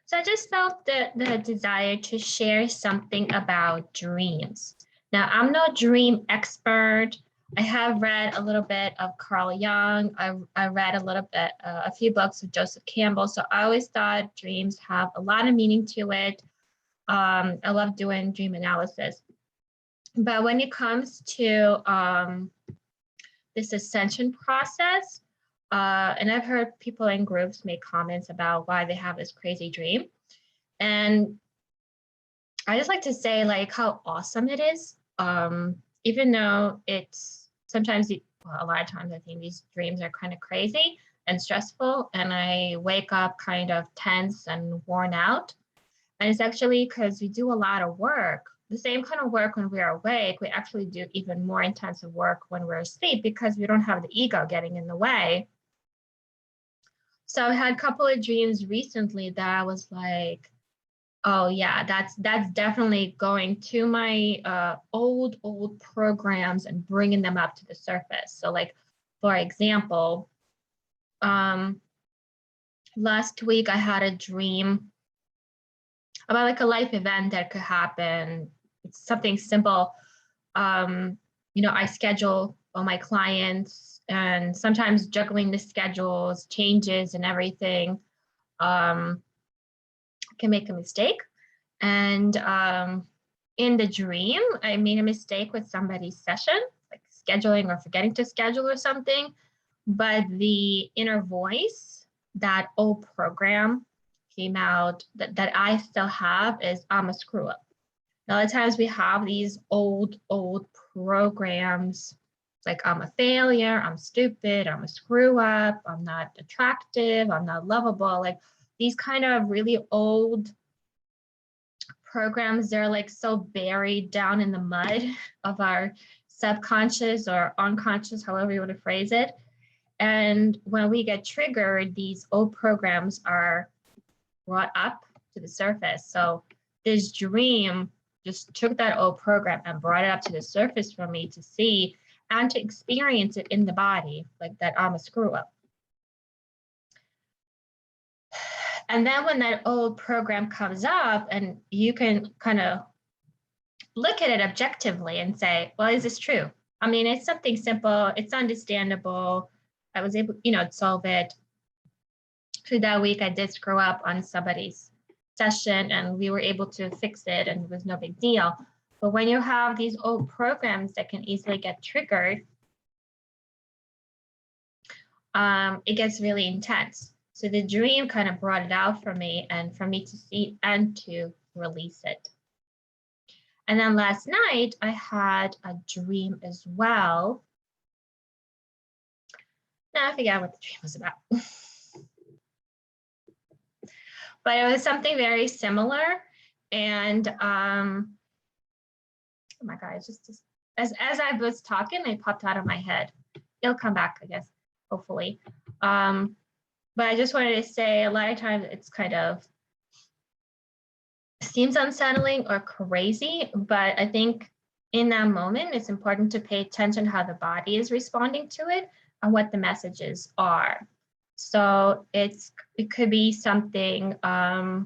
So I just felt the desire to share something about dreams. Now, I'm no dream expert. I have read a little bit of Carl Jung. I read a little bit, a few books of Joseph Campbell. So I always thought dreams have a lot of meaning to it. I love doing dream analysis. But when it comes to this ascension process, and I've heard people in groups make comments about why they have this crazy dream. And I just like to say like how awesome it is. Even though it's sometimes, well, a lot of times I think these dreams are kind of crazy and stressful, and I wake up kind of tense and worn out. And it's actually because we do a lot of work, the same kind of work when we are awake. We actually do even more intensive work when we're asleep because we don't have the ego getting in the way. So I had a couple of dreams recently that I was like, oh yeah, that's definitely going to my old programs and bringing them up to the surface. So like, for example, last week I had a dream about like a life event that could happen. It's something simple. I schedule all my clients, and sometimes juggling the schedules, changes and everything, can make a mistake. And in the dream, I made a mistake with somebody's session, like scheduling or forgetting to schedule or something. But the inner voice, that old program came out that I still have is I'm a screw up. A lot of times we have these old programs like I'm a failure, I'm stupid, I'm a screw up, I'm not attractive, I'm not lovable. Like these kind of really old programs, they're like so buried down in the mud of our subconscious or unconscious, however you want to phrase it. And when we get triggered, these old programs are brought up to the surface. So this dream just took that old program and brought it up to the surface for me to see and to experience it in the body, like that I'm a screw up. And then when that old program comes up and you can kind of look at it objectively and say, well, is this true? I mean, it's something simple, it's understandable. I was able, to solve it. Through that week, I did screw up on somebody's session and we were able to fix it and it was no big deal. But when you have these old programs that can easily get triggered, it gets really intense. So the dream kind of brought it out for me and for me to see and to release it. And then last night, I had a dream as well. Now I forget what the dream was about. But it was something very similar. And oh my God, it's just as I was talking, it popped out of my head. It'll come back, I guess, hopefully. But I just wanted to say a lot of times it's kind of seems unsettling or crazy, but I think in that moment, it's important to pay attention how the body is responding to it and what the messages are. So it could be something, like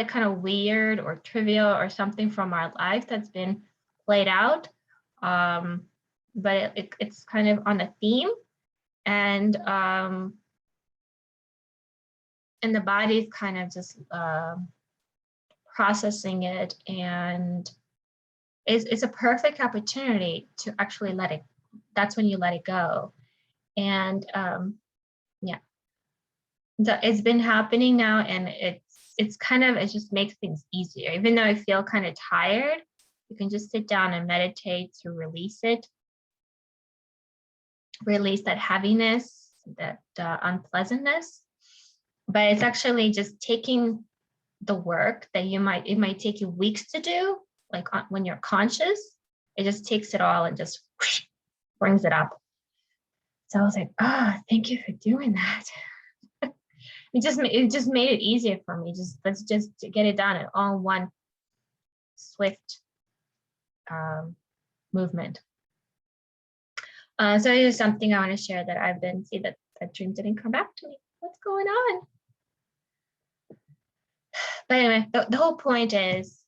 kind of weird or trivial or something from our life that's been played out. But it's kind of on a theme, and the body's kind of just processing it, and it's a perfect opportunity to actually let it. That's when you let it go, and yeah, it's been happening now, and it's kind of, it just makes things easier. Even though I feel kind of tired, you can just sit down and meditate to release it, release that heaviness, that unpleasantness. But it's actually just taking the work that it might take you weeks to do, like when you're conscious, it just takes it all and just whoosh, brings it up. So I was like, thank you for doing that. It just made it easier for me. Let's just get it done all in one swift movement. So it is something I want to share that I've been see that dream didn't come back to me. What's going on? But anyway, the whole point is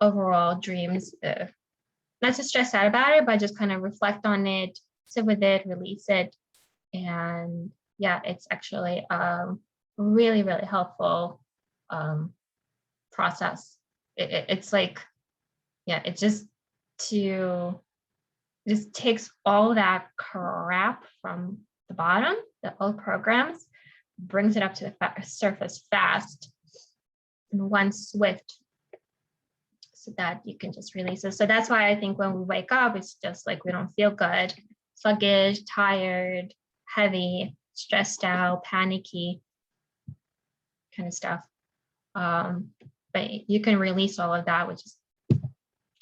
overall dreams, not to stress out about it, but just kind of reflect on it, sit with it, release it. And yeah, it's actually really, really helpful process. It's like, yeah, it just takes all that crap from the bottom, the old programs, brings it up to the surface fast in one swift, so that you can just release it. So that's why I think when we wake up, it's just like we don't feel good, sluggish, tired, heavy, stressed out, panicky kind of stuff. But you can release all of that with just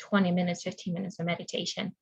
20 minutes, 15 minutes of meditation.